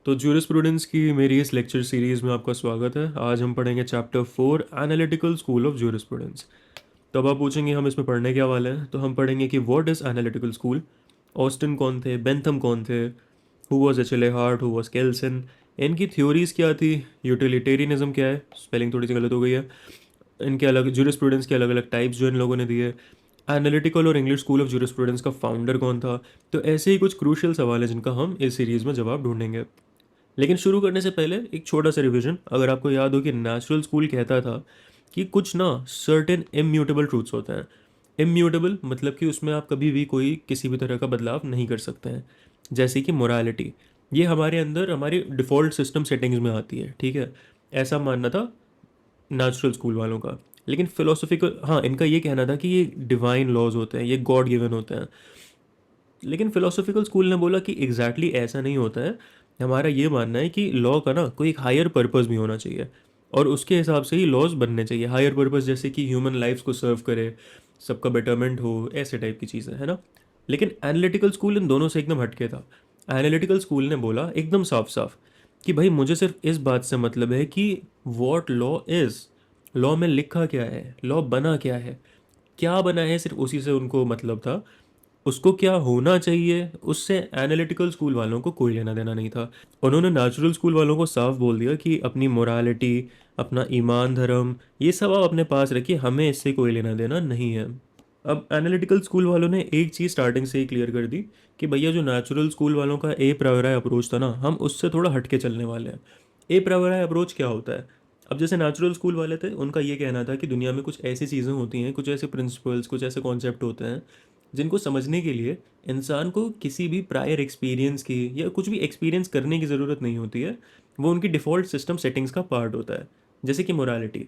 तो ज्यूरिस्प्रूडेंस की मेरी इस लेक्चर सीरीज़ में आपका स्वागत है। आज हम पढ़ेंगे chapter 4 analytical school of jurisprudence. तो अब आप पूछेंगे हम इसमें पढ़ने क्या वाले हैं, तो हम पढ़ेंगे कि what is analytical school, Austin कौन थे, बेंथम कौन थे, who was HL Hart, who was Kelsen, इनकी थ्योरीज़ क्या थी, यूटिलिटेरियनिज्म क्या है, स्पेलिंग थोड़ी सी गलत हो गई है, इनके अलग ज्यूरिस्प्रूडेंस के अलग अलग टाइप्स जो इन लोगों ने दिए, एनालिटिकल और इंग्लिश स्कूल ऑफ ज्यूरिस्प्रूडेंस का फाउंडर कौन था। तो ऐसे ही कुछ क्रूशियल सवाल है जिनका हम इस सीरीज़ में जवाब ढूंढेंगे। लेकिन शुरू करने से पहले एक छोटा सा रिवीजन। अगर आपको याद हो कि नेचुरल स्कूल कहता था कि कुछ ना सर्टेन इम्यूटेबल ट्रूथ्स होते हैं। इम्यूटेबल मतलब कि उसमें आप कभी भी कोई किसी भी तरह का बदलाव नहीं कर सकते हैं। जैसे कि मोरालिटी, ये हमारे अंदर हमारी डिफ़ॉल्ट सिस्टम सेटिंग्स में आती है, ठीक है। ऐसा मानना था नेचुरल स्कूल वालों का। लेकिन फिलोसफिकल, हाँ, इनका ये कहना था कि ये डिवाइन लॉज होते हैं, ये गॉड गिवन होते हैं। लेकिन फिलोसॉफिकल स्कूल ने बोला कि एग्जैक्टली ऐसा नहीं होता है। हमारा ये मानना है कि लॉ का ना कोई एक हायर पर्पस भी होना चाहिए, और उसके हिसाब से ही लॉज बनने चाहिए। हायर पर्पस जैसे कि ह्यूमन लाइफ्स को सर्व करे, सबका बेटरमेंट हो, ऐसे टाइप की चीज़ें है ना। लेकिन एनालिटिकल स्कूल इन दोनों से एकदम हटके था। एनालिटिकल स्कूल ने बोला एकदम साफ साफ कि भाई मुझे सिर्फ इस बात से मतलब है कि वॉट लॉ इज़, लॉ में लिखा क्या है, लॉ बना क्या है, क्या बना है, सिर्फ उसी से उनको मतलब था। उसको क्या होना चाहिए, उससे एनालिटिकल स्कूल वालों को कोई लेना देना नहीं था। उन्होंने नेचुरल स्कूल वालों को साफ बोल दिया कि अपनी मोरालिटी, अपना ईमान धर्म, ये सब आप अपने पास रखिए, हमें इससे कोई लेना देना नहीं है। अब एनालिटिकल स्कूल वालों ने एक चीज़ स्टार्टिंग से ही क्लियर कर दी कि भैया जो नेचुरल स्कूल वालों का ए प्रायोराई अप्रोच था ना, हम उससे थोड़ा हटके चलने वाले हैं। ए प्रायोराई अप्रोच क्या होता है? अब जैसे नेचुरल स्कूल वाले थे, उनका ये कहना था कि दुनिया में कुछ ऐसी चीज़ें होती हैं, कुछ ऐसे प्रिंसिपल्स, कुछ ऐसे कॉन्सेप्ट होते हैं जिनको समझने के लिए इंसान को किसी भी प्रायर एक्सपीरियंस की या कुछ भी एक्सपीरियंस करने की ज़रूरत नहीं होती है। वो उनकी डिफ़ॉल्ट सिस्टम सेटिंग्स का पार्ट होता है। जैसे कि मोरालिटी,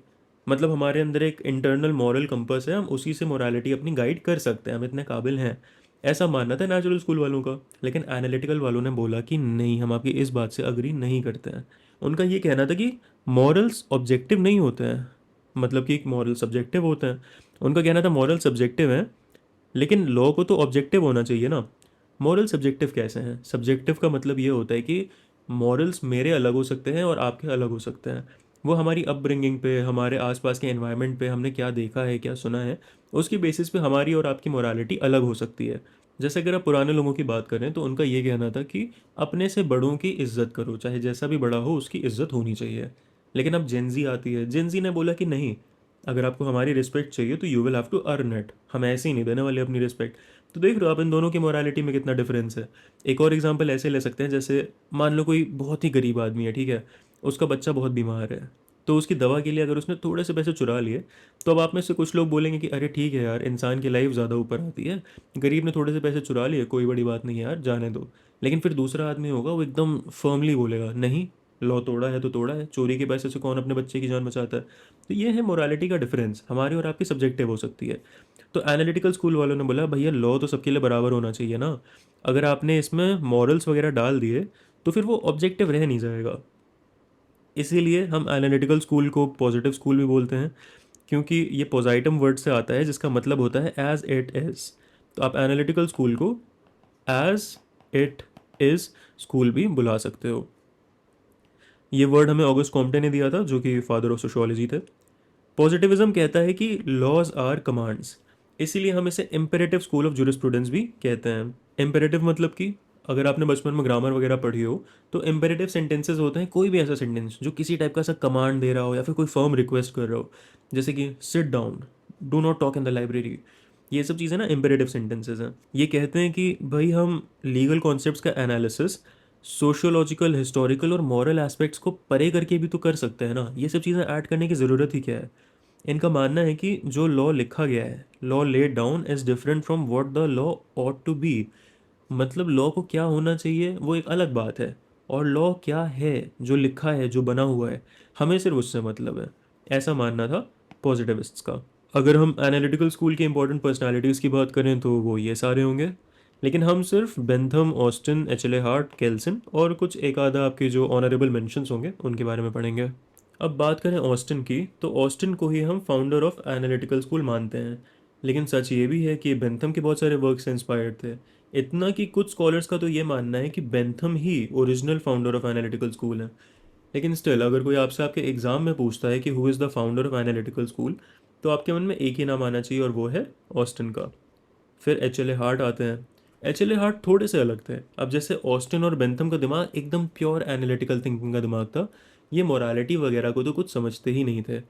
मतलब हमारे अंदर एक इंटरनल मॉरल कंपस है, हम उसी से मोरालिटी अपनी गाइड कर सकते हैं, हम इतने काबिल हैं। ऐसा मानना था नेचुरल स्कूल वालों का। लेकिन एनालिटिकल वालों ने बोला कि नहीं, हम आपकी इस बात से अग्री नहीं करते हैं। उनका ये कहना था कि मॉरल्स ऑब्जेक्टिव नहीं होते हैं, मतलब कि एक मॉरल सब्जेक्टिव होते हैं। उनका कहना था मॉरल सब्जेक्टिव है, लेकिन लॉ को तो ऑब्जेक्टिव होना चाहिए ना। मॉरल सब्जेक्टिव कैसे हैं? सब्जेक्टिव का मतलब ये होता है कि मॉरल्स मेरे अलग हो सकते हैं और आपके अलग हो सकते हैं। वो हमारी अपब्रिंगिंग पे, हमारे आसपास के एनवायरनमेंट पे, हमने क्या देखा है, क्या सुना है, उसकी बेसिस पे हमारी और आपकी मोरालिटी अलग हो सकती है। जैसे अगर आप पुराने लोगों की बात करें तो उनका ये कहना था कि अपने से बड़ों की इज्जत करो, चाहे जैसा भी बड़ा हो उसकी इज्जत होनी चाहिए। लेकिन अब जेंजी आती है, जेंजी ने बोला कि नहीं, अगर आपको हमारी रिस्पेक्ट चाहिए तो you will have to earn it, हम ऐसे ही नहीं देने वाले अपनी रिस्पेक्ट। तो देख रहे हो आप इन दोनों की मोरालिटी में कितना डिफरेंस है। एक और एग्जांपल ऐसे ले सकते हैं, जैसे मान लो कोई बहुत ही गरीब आदमी है, ठीक है, उसका बच्चा बहुत बीमार है, तो उसकी दवा के लिए अगर उसने थोड़े से पैसे चुरा लिए, तो अब आप में से कुछ लोग बोलेंगे कि अरे ठीक है यार, इंसान की लाइफ ज़्यादा ऊपर आती है, गरीब ने थोड़े से पैसे चुरा लिए, कोई बड़ी बात नहीं है यार, जाने दो। लेकिन फिर दूसरा आदमी होगा, वो एकदम फर्मली बोलेगा नहीं, लॉ तोड़ा है तो तोड़ा है, चोरी के पैसे से कौन अपने बच्चे की जान बचाता है। तो ये है मोरालिटी का डिफरेंस, हमारी और आपकी सब्जेक्टिव हो सकती है। तो एनालिटिकल स्कूल वालों ने बोला भैया लॉ तो सबके लिए बराबर होना चाहिए ना। अगर आपने इसमें मॉरल्स वगैरह डाल दिए तो फिर वो ऑब्जेक्टिव रह नहीं जाएगा। इसीलिए हम एनालिटिकल स्कूल को पॉजिटिव स्कूल भी बोलते हैं, क्योंकि ये पॉजिटिव वर्ड से आता है जिसका मतलब होता है एज इट इज़। तो आप एनालिटिकल स्कूल को एज इट इज़ स्कूल भी बुला सकते हो। ये वर्ड हमें ऑगस्ट कॉम्पटे ने दिया था, जो कि फादर ऑफ सोशियोलॉजी थे। पॉजिटिविज्म कहता है कि लॉज आर कमांड्स, इसीलिए हम इसे इम्पेरेटिव स्कूल ऑफ जूरिस्प्रूडेंस भी कहते हैं। इम्पेरेटिव मतलब कि अगर आपने बचपन में ग्रामर वगैरह पढ़ी हो, तो इम्पेरेटिव सेंटेंसेस होते हैं कोई भी ऐसा सेंटेंस जो किसी टाइप का सा कमांड दे रहा हो या फिर कोई फर्म रिक्वेस्ट कर रहा हो। जैसे कि sit down, do not talk in the library, ये सब चीज़ें ना इम्पेरेटिव सेंटेंसेस हैं। ये कहते हैं कि भाई हम लीगल कॉन्सेप्ट्स का एनालिसिस सोशियोलॉजिकल, हिस्टोरिकल और मॉरल एस्पेक्ट्स को परे करके भी तो कर सकते हैं ना, ये सब चीज़ें ऐड करने की ज़रूरत ही क्या है। इनका मानना है कि जो लॉ लिखा गया है, law laid down is different from what the law ought to be. मतलब लॉ को क्या होना चाहिए वो एक अलग बात है, और लॉ क्या है जो लिखा है, जो बना हुआ है, हमें सिर्फ उससे मतलब है। ऐसा मानना था पॉजिटिविस्ट्स का। अगर हम एनालिटिकल स्कूल की इंपॉर्टेंट पर्सनालिटीज़ की बात करें तो वो ये सारे होंगे। लेकिन हम सिर्फ बेंथम, ऑस्टिन, एचएलए हार्ट, केल्सन और कुछ एक आधा आपके जो ऑनरेबल मेंशंस होंगे उनके बारे में पढ़ेंगे। अब बात करें ऑस्टिन की, तो ऑस्टिन को ही हम फाउंडर ऑफ एनालिटिकल स्कूल मानते हैं। लेकिन सच ये भी है कि बेंथम के बहुत सारे वर्क से इंस्पायर्ड थे, इतना कि कुछ स्कॉलर्स का तो ये मानना है कि Bentham he original founder of analytical school है। लेकिन स्टिल अगर कोई आपसे आपके एग्जाम में पूछता है कि who is the founder of analytical school, तो आपके मन में एक ही नाम आना चाहिए और वो है ऑस्टिन का। फिर एच एल ए हार्ट आते हैं। एच एल ए हार्ट थोड़े से अलग थे। अब जैसे ऑस्टिन और बेंथम का दिमाग एकदम प्योर एनालिटिकल थिंकिंग का दिमाग था, ये मोरालिटी वगैरह को तो कुछ समझते ही नहीं थे।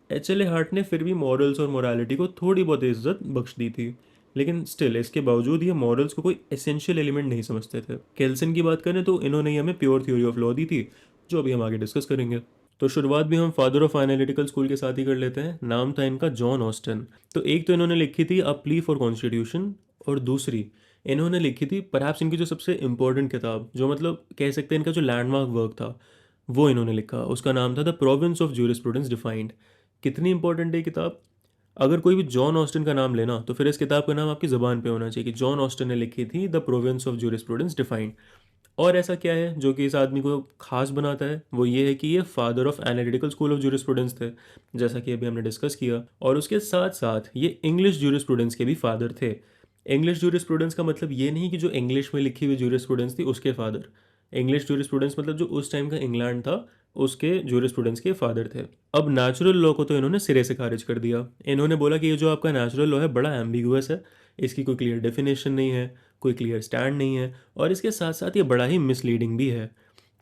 एच एल ए हार्ट ने फिर भी मॉरल्स और मोरालिटी को थोड़ी बहुत इज्जत बख्श दी थी, लेकिन स्टिल इसके बावजूद ये मॉरल्स को कोई एसेंशियल एलिमेंट नहीं समझते थे। केल्सन की बात करें तो इन्होंने ही हमें प्योर थ्योरी ऑफ लॉ दी थी, जो अभी हम आगे डिस्कस करेंगे। तो शुरुआत भी हम फादर ऑफ एनालिटिकल स्कूल के साथ ही कर लेते हैं। नाम था इनका जॉन ऑस्टन। तो एक तो इन्होंने लिखी थी अ प्ली फॉर कॉन्स्टिट्यूशन, और दूसरी इन्होंने लिखी थी परहैप्स इनकी जो सबसे इंपॉर्टेंट किताब, जो मतलब कह सकते हैं इनका जो लैंडमार्क वर्क था, वो इन्होंने लिखा। उसका नाम था the province of jurisprudence defined. कितनी इंपॉर्टेंट है ये किताब? अगर कोई भी जॉन ऑस्टिन का नाम लेना तो फिर इस किताब का नाम आपकी ज़बान पे होना चाहिए कि जॉन ऑस्टिन ने लिखी थी the province of jurisprudence defined. और ऐसा क्या है जो कि इस आदमी को खास बनाता है? वो ये है कि ये father of analytical school of jurisprudence थे, जैसा कि अभी हमने डिस्कस किया। और उसके साथ साथ ये इंग्लिश ज्यूरिस्प्रूडेंस के भी फादर थे। इंग्लिश ज्यूरिस्प्रूडेंस का मतलब ये नहीं कि जो इंग्लिश में लिखी हुई ज्यूरिस्प्रूडेंस थी उसके फादर। इंग्लिश ज्यूरिस्प्रूडेंस मतलब जो उस टाइम का इंग्लैंड था, उसके ज्यूरिस्प्रूडेंस के फादर थे। अब नेचुरल लॉ को तो इन्होंने सिरे से खारिज कर दिया। इन्होंने बोला कि ये जो आपका नेचुरल लॉ है बड़ा एम्बिगुअस है, इसकी कोई क्लियर डेफिनेशन नहीं है, कोई क्लियर स्टैंड नहीं है, और इसके साथ साथ ये बड़ा ही मिसलीडिंग भी है।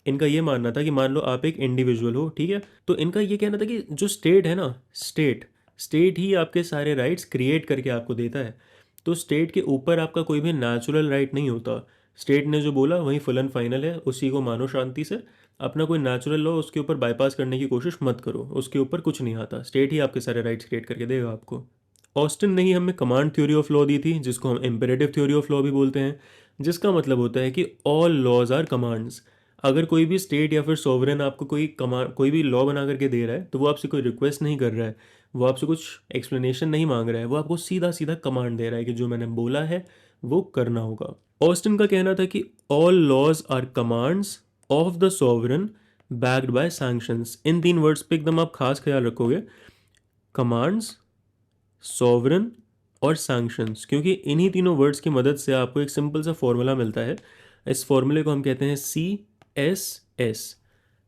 इनका ये मानना था कि मान लो आप एक इंडिविजुअल हो, ठीक है, तो इनका ये कहना था कि जो स्टेट है ना, स्टेट स्टेट ही आपके सारे राइट्स क्रिएट करके आपको देता है। तो स्टेट के ऊपर आपका कोई भी नेचुरल राइट नहीं होता। स्टेट ने जो बोला वही फुल एंड फाइनल है, उसी को मानो शांति से। अपना कोई नेचुरल लॉ उसके ऊपर बाईपास करने की कोशिश मत करो, उसके ऊपर कुछ नहीं आता, स्टेट ही आपके सारे राइट्स क्रिएट करके देगा आपको। ऑस्टिन ने ही हमें कमांड थ्योरी ऑफ लॉ दी थी, जिसको हम इम्पेरेटिव थ्योरी ऑफ लॉ भी बोलते हैं, जिसका मतलब होता है कि ऑल लॉज आर कमांड्स। अगर कोई भी स्टेट या फिर सोवरेन आपको कोई भी लॉ बना करके दे रहा है, तो वो आपसे कोई रिक्वेस्ट नहीं कर रहा है, वो आपसे कुछ एक्सप्लेनेशन नहीं मांग रहा है, वो आपको सीधा सीधा कमांड दे रहा है कि जो मैंने बोला है वो करना होगा। ऑस्टिन का कहना था कि all laws are commands of the sovereign backed by sanctions. इन तीन वर्ड्स पे एकदम आप खास ख्याल रखोगे, कमांड्स, सॉवरन और सैंक्शंस, क्योंकि इन्हीं तीनों वर्ड्स की मदद से आपको एक सिंपल सा फॉर्मूला मिलता है। इस फॉर्मूले को हम कहते हैं CSS।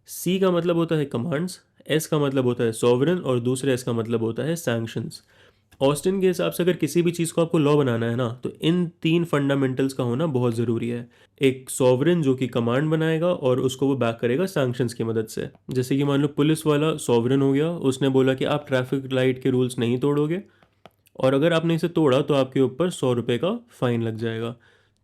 सी का मतलब होता है कमांड्स, एस का मतलब होता है सॉवरन, और दूसरे एस का मतलब होता है सैंक्शंस। ऑस्टिन के हिसाब से अगर किसी भी चीज़ को आपको लॉ बनाना है ना, तो इन तीन फंडामेंटल्स का होना बहुत ज़रूरी है। एक सॉवरन जो कि कमांड बनाएगा और उसको वो बैक करेगा सैंक्शंस की मदद से। जैसे कि मान लो पुलिस वाला सॉवरन हो गया, उसने बोला कि आप ट्रैफिक लाइट के रूल्स नहीं तोड़ोगे, और अगर आपने इसे तोड़ा तो आपके ऊपर 100 रुपये का फ़ाइन लग जाएगा।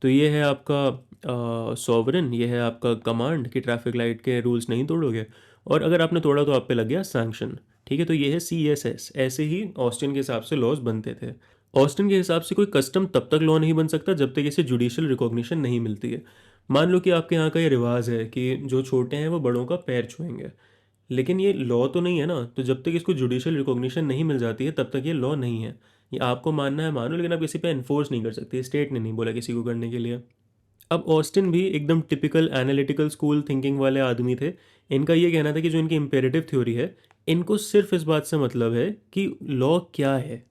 तो ये है आपका सॉवरन, ये है आपका कमांड कि ट्रैफिक लाइट के रूल्स नहीं तोड़ोगे, और अगर आपने तोड़ा तो आप पे लग गया सैंक्शन। ठीक है, तो ये है CSS। ऐसे ही ऑस्टिन के हिसाब से लॉज बनते थे। ऑस्टिन के हिसाब से कोई कस्टम तब तक लॉ नहीं बन सकता जब तक इसे जुडिशियल रिकॉग्निशन नहीं मिलती है। मान लो कि आपके यहाँ का ये रिवाज है कि जो छोटे हैं वो बड़ों का पैर छुएंगे, लेकिन ये लॉ तो नहीं है ना, तो जब तक इसको जुडिशियल रिकॉग्निशन नहीं मिल जाती है तब तक ये लॉ नहीं है। ये आपको मानना है मानो, लेकिन आप किसी पे एनफोर्स नहीं कर सकते, स्टेट ने नहीं बोला किसी को करने के लिए। अब ऑस्टिन भी एकदम टिपिकल एनालिटिकल स्कूल थिंकिंग वाले आदमी थे। इनका ये कहना था कि जो इनकी इम्पेरेटिव थ्योरी है, इनको सिर्फ इस बात से मतलब है कि लॉ क्या है,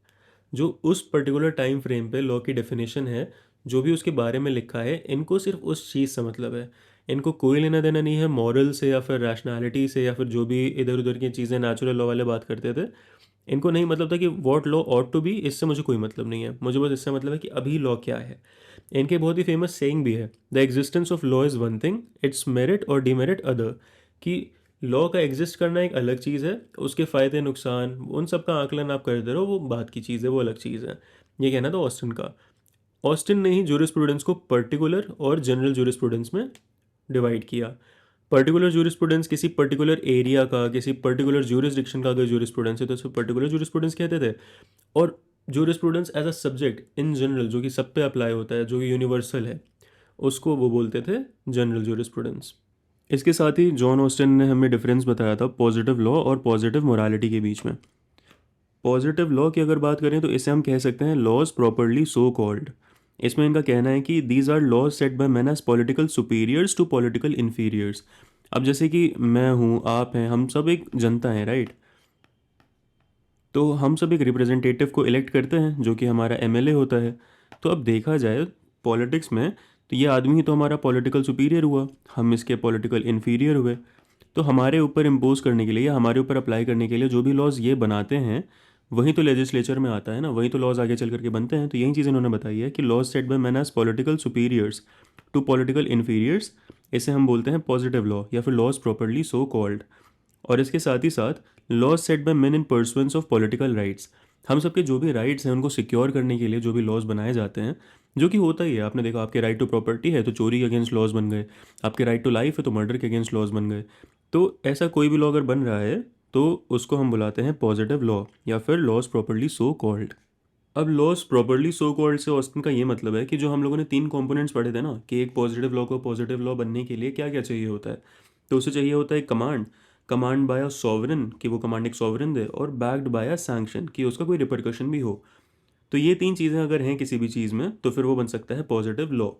जो उस पर्टिकुलर टाइम फ्रेम पे लॉ की डेफिनेशन है, जो भी उसके बारे में लिखा है, इनको सिर्फ उस चीज़ से मतलब है। इनको कोई लेना देना नहीं है मॉरल से या फिर रैशनैलिटी से या फिर जो भी इधर उधर की चीज़ें नेचुरल लॉ वाले बात करते थे। इनको नहीं मतलब था कि what law ought to be, इससे मुझे कोई मतलब नहीं है, मुझे बस इससे मतलब है कि अभी लॉ क्या है। इनके बहुत ही फेमस सेइंग भी है, the existence of law is one thing, it's merit और डीमेरिट अदर। कि लॉ का एग्जिस्ट करना एक अलग चीज़ है, उसके फ़ायदे नुकसान उन सब का आकलन आप करते रहो, वो बात की चीज़ है, वो अलग चीज़ है। ये कहना था ऑस्टिन का। ऑस्टिन ने ही ज्यूरिस्प्रूडेंस को पर्टिकुलर और जनरल ज्यूरिस्प्रूडेंस में डिवाइड किया। पर्टिकुलर ज्यूरिस्प्रूडेंस किसी पर्टिकुलर एरिया का, किसी पर्टिकुलर ज्यूरिसडिक्शन का अगर ज्यूरिस्प्रूडेंस है तो उसे पर्टिकुलर ज्यूरिस्प्रूडेंस कहते थे। और jurisprudence as a subject in general, जो कि सब पे अप्लाई होता है, जो कि यूनिवर्सल है, उसको वो बोलते थे जनरल ज्यूरिस्प्रूडेंस। इसके साथ ही जॉन ऑस्टिन ने हमें डिफरेंस बताया था पॉजिटिव लॉ और पॉजिटिव मोरालिटी के बीच में। पॉजिटिव लॉ की अगर बात करें तो इसे हम कह सकते हैं लॉज प्रॉपरली सो कॉल्ड। इसमें इनका कहना है कि these are laws set by man as political superiors to political inferiors. अब जैसे कि मैं हूँ, आप हैं, हम सब एक जनता हैं, राइट। तो हम सब एक रिप्रेजेंटेटिव को इलेक्ट करते हैं जो कि हमारा एमएलए होता है। तो अब देखा जाए पॉलिटिक्स में, तो ये आदमी ही तो हमारा पॉलिटिकल सुपीरियर हुआ, हम इसके पॉलिटिकल इन्फीरियर हुए। तो हमारे ऊपर इम्पोज करने के लिए या हमारे ऊपर अप्लाई करने के लिए जो भी लॉज ये बनाते हैं, वही तो लेजिस्लेचर में आता है ना, वही तो लॉज आगे चल करके बनते हैं। तो यही चीज़ इन्होंने बताई है कि laws set by man as political superiors to political inferiors, इसे हम बोलते हैं पॉजिटिव लॉ या फिर लॉज प्रॉपरली सो कॉल्ड। और इसके साथ ही साथ laws set by men in pursuance of political rights, हम सबके जो भी राइट्स हैं उनको सिक्योर करने के लिए जो भी लॉज बनाए जाते हैं, जो कि होता ही है। आपने देखा, आपके राइट टू प्रॉपर्टी है तो चोरी के अगेंस्ट लॉज बन गए, आपके राइट टू लाइफ है तो मर्डर के अगेंस्ट लॉज बन गए। तो ऐसा कोई भी लॉ अगर बन रहा है तो उसको हम बुलाते हैं पॉजिटिव लॉ या फिर लॉज प्रॉपरली सो कॉल्ड। अब लॉज प्रॉपरली सो कॉल्ड से ऑस्टिन का ये मतलब है कि जो हम लोगों ने तीन कंपोनेंट्स पढ़े थे ना, कि एक पॉजिटिव लॉ को पॉजिटिव लॉ बनने के लिए क्या क्या चाहिए होता है, तो उसे चाहिए होता है command, command by a sovereign कि वो कमांड एक सॉवरन दे, और बैक्ड बाय अ सैंक्शन कि उसका कोई रिपरकशन भी हो। तो ये तीन चीज़ें अगर हैं किसी भी चीज़ में तो फिर वो बन सकता है पॉजिटिव लॉ।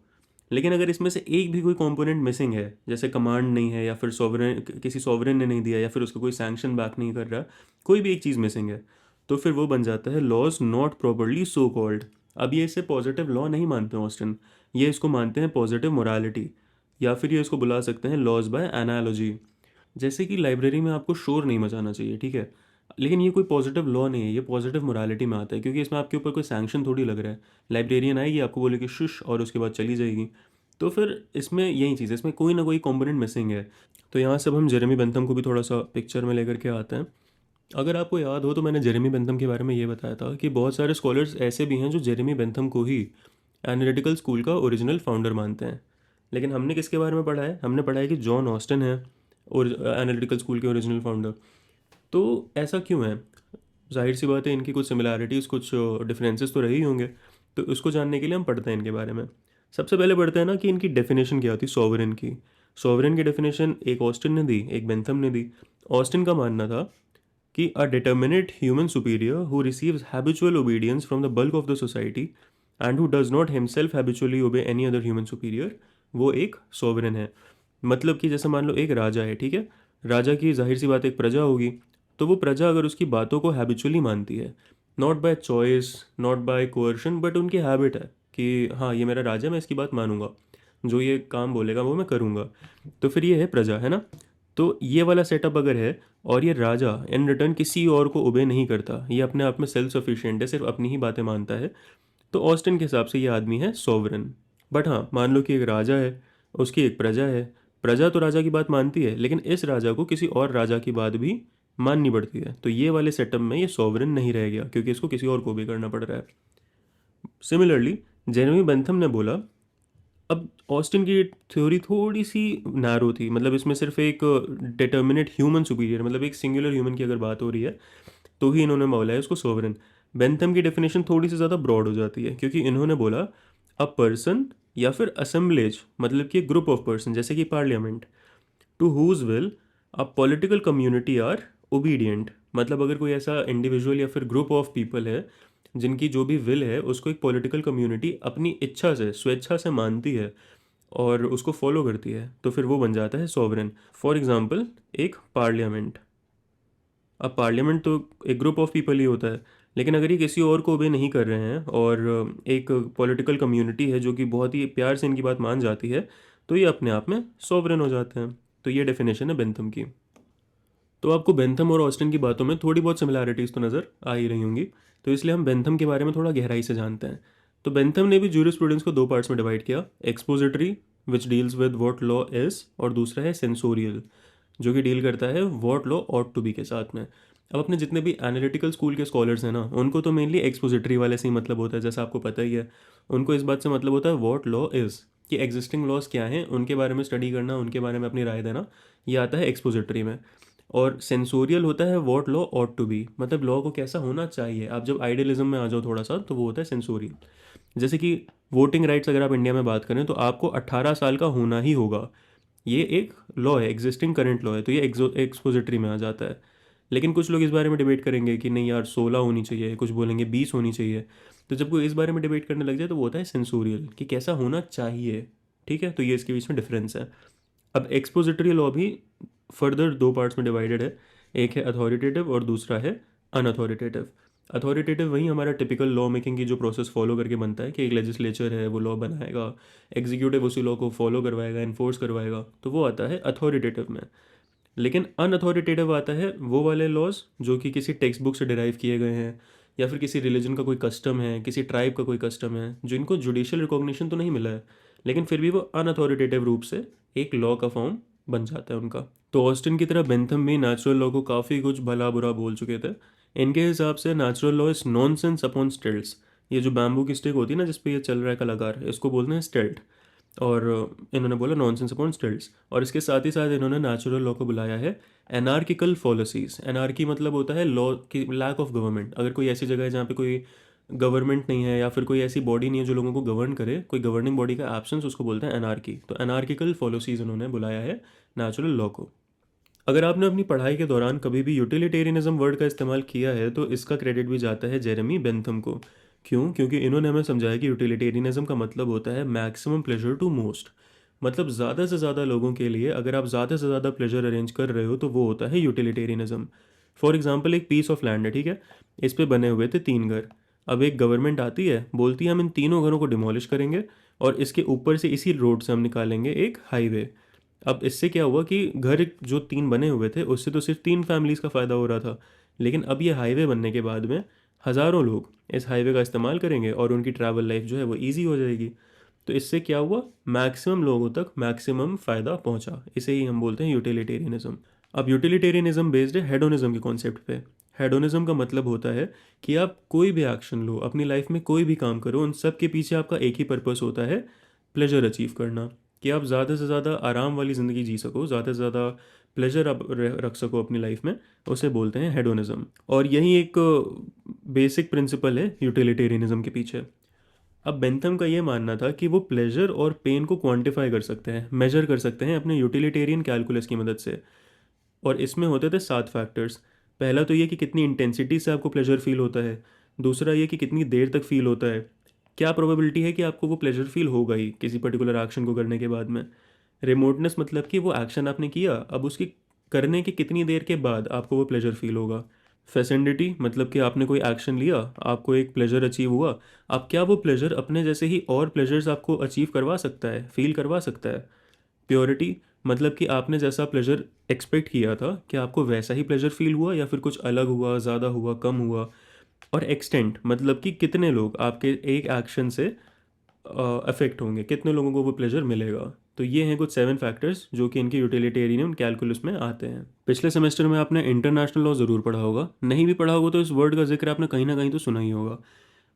लेकिन अगर इसमें से एक भी कोई कंपोनेंट मिसिंग है, जैसे कमांड नहीं है या फिर सॉवरेन, किसी सॉवरेन ने नहीं दिया या फिर उसका कोई सैंक्शन बैक नहीं कर रहा, कोई भी एक चीज़ मिसिंग है, तो फिर वो बन जाता है laws not properly so called. अब ये इसे पॉजिटिव लॉ नहीं मानते हैं ऑस्टिन, ये इसको मानते हैं पॉजिटिव मोरालिटी, या फिर ये इसको बुला सकते हैं लॉज बाय एनालॉजी। जैसे कि लाइब्रेरी में आपको शोर नहीं मचाना चाहिए, ठीक है, लेकिन ये कोई पॉजिटिव लॉ नहीं है, ये पॉजिटिव मोरालिटी में आता है, क्योंकि इसमें आपके ऊपर कोई सैंक्शन थोड़ी लग रहा है। लाइब्रेरियन आएगी, आपको बोलेगी शुश, और उसके बाद चली जाएगी। तो फिर इसमें यही चीज़ है, इसमें कोई ना कोई कंपोनेंट मिसिंग है। तो यहाँ से अब हम जेरेमी बेंथम को भी थोड़ा सा पिक्चर में लेकर के आते हैं। अगर आपको याद हो तो मैंने जेरेमी बेंथम के बारे में ये बताया था कि बहुत सारे स्कॉलर्स ऐसे भी हैं जो जेरेमी बेंथम को ही एनालिटिकल स्कूल का ओरिजिनल फाउंडर मानते हैं। लेकिन हमने किसके बारे में पढ़ा है? हमने पढ़ा है कि जॉन ऑस्टिन है और एनालिटिकल स्कूल के ओरिजिनल फाउंडर। तो ऐसा क्यों है? जाहिर सी बात है, इनकी कुछ सिमिलैरिटीज़ कुछ डिफरेंसेस तो रहे ही होंगे। तो इसको जानने के लिए हम पढ़ते हैं इनके बारे में। सबसे पहले पढ़ते हैं ना कि इनकी डेफिनेशन क्या होती है सॉवरेन की। सॉवरेन की डेफिनेशन एक ऑस्टिन ने दी, एक बेंथम ने दी। ऑस्टिन का मानना था कि a determinate human superior who receives habitual obedience from the bulk of the society and who does not himself habitually obey any other human superior, वो एक सॉवरेन है। मतलब कि जैसे मान लो एक राजा है, ठीक है, राजा की जाहिर सी बात एक प्रजा होगी। तो वो प्रजा अगर उसकी बातों को हैबिचुअली मानती है, not by choice, not by coercion, but उनकी हैबिट है कि हाँ ये मेरा राजा है, मैं इसकी बात मानूंगा, जो ये काम बोलेगा वो मैं करूँगा, तो फिर ये है प्रजा, है ना। तो ये वाला सेटअप अगर है और ये राजा इन रिटर्न किसी और को ओबे नहीं करता, ये अपने आप में सेल्फ सफिशिएंट है, सिर्फ अपनी ही बातें मानता है, तो ऑस्टिन के हिसाब से ये आदमी है सॉवरन। बट हाँ, मान लो कि एक राजा है, उसकी एक प्रजा है, प्रजा तो राजा की बात मानती है, लेकिन इस राजा को किसी और राजा की बात भी माननी पड़ती है, तो ये वाले सेटअप में ये सॉवरन नहीं रह गया, क्योंकि इसको किसी और को भी करना पड़ रहा है। सिमिलरली जेरेमी बेंथम ने बोला, अब ऑस्टिन की थ्योरी थोड़ी सी नैरो थी, मतलब इसमें सिर्फ एक डिटर्मिनेट ह्यूमन सुपीरियर, मतलब एक सिंगुलर ह्यूमन की अगर बात हो रही है तो ही इन्होंने बोला है उसको सोवरेन। बेंथम की डेफिनेशन थोड़ी सी ज़्यादा ब्रॉड हो जाती है, क्योंकि इन्होंने बोला अ पर्सन या फिर असेंबलेज, मतलब कि ग्रुप ऑफ पर्सन, जैसे कि parliament, to whom will a political community are obedient. मतलब अगर कोई ऐसा इंडिविजुअल या फिर ग्रुप ऑफ पीपल है जिनकी जो भी विल है उसको एक पॉलिटिकल कम्युनिटी अपनी इच्छा से, स्वेच्छा से मानती है और उसको फॉलो करती है, तो फिर वो बन जाता है सॉवरेन। फॉर एग्जांपल, एक पार्लियामेंट, अब पार्लियामेंट तो एक ग्रुप ऑफ पीपल ही होता है, लेकिन अगर ये किसी और को ओबे नहीं कर रहे हैं और एक पॉलिटिकल कम्युनिटी है जो कि बहुत ही प्यार से इनकी बात मान जाती है, तो ये अपने आप में सॉवरेन हो जाते हैं। तो ये डेफिनेशन है बेंथम की। तो आपको बेंथम और ऑस्टिन की बातों में थोड़ी बहुत सिमिलैरिटीज़ तो नज़र आ ही रही होंगी, तो इसलिए हम बेंथम के बारे में थोड़ा गहराई से जानते हैं। तो बेंथम ने भी जूरिस्प्रूडेंस को दो पार्ट्स में डिवाइड किया, expository which deals with what law is, और दूसरा है सेंसोरियल जो कि डील करता है what law ought to be के साथ में। अब अपने जितने भी एनालिटिकल स्कूल के स्कॉलर्स हैं ना, उनको तो मेनली एक्सपोजिटरी वाले से ही मतलब होता है, जैसा आपको पता ही है। उनको इस बात से मतलब होता है व्हाट लॉ इज़, कि एग्जिस्टिंग लॉज क्या हैं उनके बारे में स्टडी करना, उनके बारे में अपनी राय देना, ये आता है एक्सपोजिटरी में। और सेंसोरियल होता है what law ought to be, मतलब लॉ को कैसा होना चाहिए। आप जब आइडियलिज्म में आ जाओ थोड़ा सा, तो वो होता है सेंसोरियल। जैसे कि वोटिंग राइट्स अगर आप इंडिया में बात करें तो आपको 18 साल का होना ही होगा, ये एक लॉ है, एग्जिस्टिंग करंट लॉ है, तो ये एक्सपोजिटरी में आ जाता है। लेकिन कुछ लोग इस बारे में डिबेट करेंगे कि नहीं यार 16 होनी चाहिए, कुछ बोलेंगे 20 होनी चाहिए। तो जब कोई इस बारे में डिबेट करने लग जाए तो वो होता है सेंसोरियल, कि कैसा होना चाहिए। ठीक है, तो ये इसके बीच में डिफरेंस है। अब एक्सपोजिटरी लॉ भी फर्दर दो पार्ट्स में डिवाइडेड है, एक है अथॉरिटेटिव और दूसरा है अनअथॉरिटेटिव। अथॉरिटेटिव वही हमारा टिपिकल लॉ मेकिंग की जो प्रोसेस फॉलो करके बनता है कि एक लेजिस्लेचर है वो लॉ बनाएगा, एग्जीक्यूटिव उसी लॉ को फॉलो करवाएगा, इन्फोर्स करवाएगा, तो वो आता है अथॉरिटेटिव में। लेकिन अनअथॉरिटेटिव आता है वो वाले लॉज जो कि किसी टेक्स्ट बुक से डिराइव किए गए हैं, या फिर किसी रिलीजन का कोई कस्टम है, किसी ट्राइब का कोई कस्टम है, जिनको जुडिशियल रिकॉग्निशन तो नहीं मिला है, लेकिन फिर भी वो अनअथॉरिटेटिव रूप से एक लॉ का फॉर्म बन जाता है उनका। तो ऑस्टिन की तरह बेंथम भी नेचुरल लॉ को काफ़ी कुछ भला बुरा बोल चुके थे। इनके हिसाब से natural law is nonsense upon stilts. ये जो बैम्बू की स्टिक होती है ना जिसपे ये चल रहा है कलाकार, इसको बोलते हैं स्टिल्ट। और इन्होंने बोला नॉनसेंस अपॉन स्टिल्ट्स, और इसके साथ ही साथ इन्होंने नेचुरल लॉ को बुलाया है एनार्किकल पॉलिसीज। एनार्की मतलब होता है लॉ की लैक ऑफ गवर्नमेंट। अगर कोई ऐसी जगह है जहाँ पे कोई गवर्नमेंट नहीं है या फिर कोई ऐसी बॉडी नहीं है जो लोगों को गवर्न करे, कोई गवर्निंग बॉडी का एब्सेंस, उसको बोलते हैं एनार्की। तो एनार्किकल पॉलिसीज उन्होंने बुलाया है नेचुरल लॉ को। अगर आपने अपनी पढ़ाई के दौरान कभी भी यूटिलिटेरियनिज्म वर्ड का इस्तेमाल किया है तो इसका क्रेडिट भी जाता है जेरेमी बेंथम को। क्यों? क्योंकि इन्होंने हमें समझाया कि यूटिलिटेरियनिज्म का मतलब होता है मैक्सिमम प्लेजर टू मोस्ट। मतलब ज़्यादा से ज़्यादा लोगों के लिए अगर आप ज़्यादा से ज़्यादा प्लेजर अरेंज कर रहे हो तो वो होता है यूटिलिटेरियनिज्म। फॉर एग्जाम्पल एक पीस ऑफ लैंड है, ठीक है, इस पे बने हुए थे 3 घर। अब एक गवर्नमेंट आती है, बोलती है हम इन तीनों घरों को डिमोलिश करेंगे और इसके ऊपर से इसी रोड से हम निकालेंगे एक हाईवे। अब इससे क्या हुआ कि घर जो 3 बने हुए थे उससे तो सिर्फ 3 फैमिलीज़ का फ़ायदा हो रहा था, लेकिन अब ये हाईवे बनने के बाद में हज़ारों लोग इस हाईवे का इस्तेमाल करेंगे और उनकी ट्रैवल लाइफ जो है वो ईजी हो जाएगी। तो इससे क्या हुआ, मैक्सिमम लोगों तक मैक्सिमम फ़ायदा पहुंचा। इसे ही हम बोलते हैं यूटिलिटेरियनिज्म। अब यूटिलिटेरियनिज्म बेस्ड है हेडोनिज्म के कॉन्सेप्ट पे। हेडोनिज्म का मतलब होता है कि आप कोई भी एक्शन लो, अपनी लाइफ में कोई भी काम करो, उन सब के पीछे आपका एक ही पर्पस होता है, प्लेजर अचीव करना। कि आप ज़्यादा से ज़्यादा आराम वाली ज़िंदगी जी सको, ज़्यादा से ज़्यादा प्लेजर आप रख सको अपनी लाइफ में, उसे बोलते हैं हेडोनिज्म। और यही एक बेसिक प्रिंसिपल है यूटिलिटेरियनिज्म के पीछे। अब बेंथम का ये मानना था कि वो प्लेजर और पेन को क्वांटिफाई कर सकते हैं, मेजर कर सकते हैं अपने यूटिलिटेरियन कैलकुलस की मदद से। और इसमें होते थे 7 फैक्टर्स। पहला तो ये कि कितनी इंटेंसिटी से आपको प्लेजर फील होता है। दूसरा ये कि कितनी देर तक फील होता है, क्या प्रोबेबिलिटी है कि आपको वो प्लेजर फील होगा ही किसी पर्टिकुलर एक्शन को करने के बाद में। रिमोटनेस मतलब कि वो एक्शन आपने किया, अब उसकी करने के कितनी देर के बाद आपको वो प्लेजर फील होगा। फेसेंडिटी मतलब कि आपने कोई एक्शन लिया, आपको एक प्लेजर अचीव हुआ, अब क्या वो प्लेजर अपने जैसे ही और प्लेजर्स आपको अचीव करवा सकता है, फील करवा सकता है। प्योरिटी मतलब कि आपने जैसा प्लेजर एक्सपेक्ट किया था कि आपको वैसा ही प्लेजर फील हुआ या फिर कुछ अलग हुआ, ज़्यादा हुआ, कम हुआ। और एक्सटेंट मतलब कि कितने लोग आपके एक एक्शन से अफेक्ट होंगे, कितने लोगों को वो प्लेजर मिलेगा। तो ये हैं कुछ 7 फैक्टर्स जो कि इनके यूटिलिटेरियन कैलकुलस में आते हैं। पिछले सेमेस्टर में आपने इंटरनेशनल लॉ ज़रूर पढ़ा होगा, नहीं भी पढ़ा होगा तो इस वर्ड का जिक्र आपने कहीं ना कहीं तो सुना ही होगा।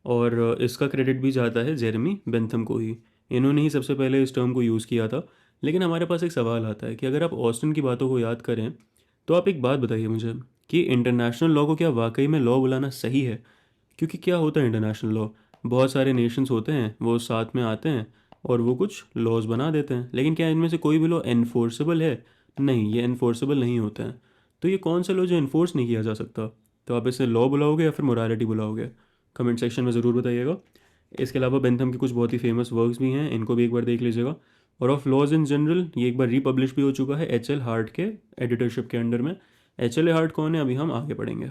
और इसका क्रेडिट भी जाता है जेरेमी बेंथम को ही। इन्होंने ही सबसे पहले इस टर्म को यूज़ किया था। लेकिन हमारे पास एक सवाल आता है कि अगर आप ऑस्टिन की बातों को याद करें तो आप एक बात बताइए मुझे कि इंटरनेशनल लॉ को क्या वाकई में लॉ बुलाना सही है? क्योंकि क्या होता है इंटरनेशनल लॉ, बहुत सारे नेशंस होते हैं, वो साथ में आते हैं और वो कुछ लॉज बना देते हैं, लेकिन क्या इनमें से कोई भी लॉ एनफोर्सेबल है? नहीं, ये एनफोर्सेबल नहीं होते हैं। तो ये कौन सा लॉ जो इन्फोर्स नहीं किया जा सकता? तो आप इसे लॉ बुलाओगे या फिर मोरालिटी बुलाओगे? कमेंट सेक्शन में ज़रूर बताइएगा। इसके अलावा बेंथम के कुछ बहुत ही फेमस वर्क्स भी हैं, इनको भी एक बार देख लीजिएगा। और ऑफ लॉज इन जनरल ये एक बार रीपब्लिश भी हो चुका है एच एल हार्ट के एडिटरशिप के अंडर में। एच एल हार्ट कौन है अभी हम आगे पढ़ेंगे।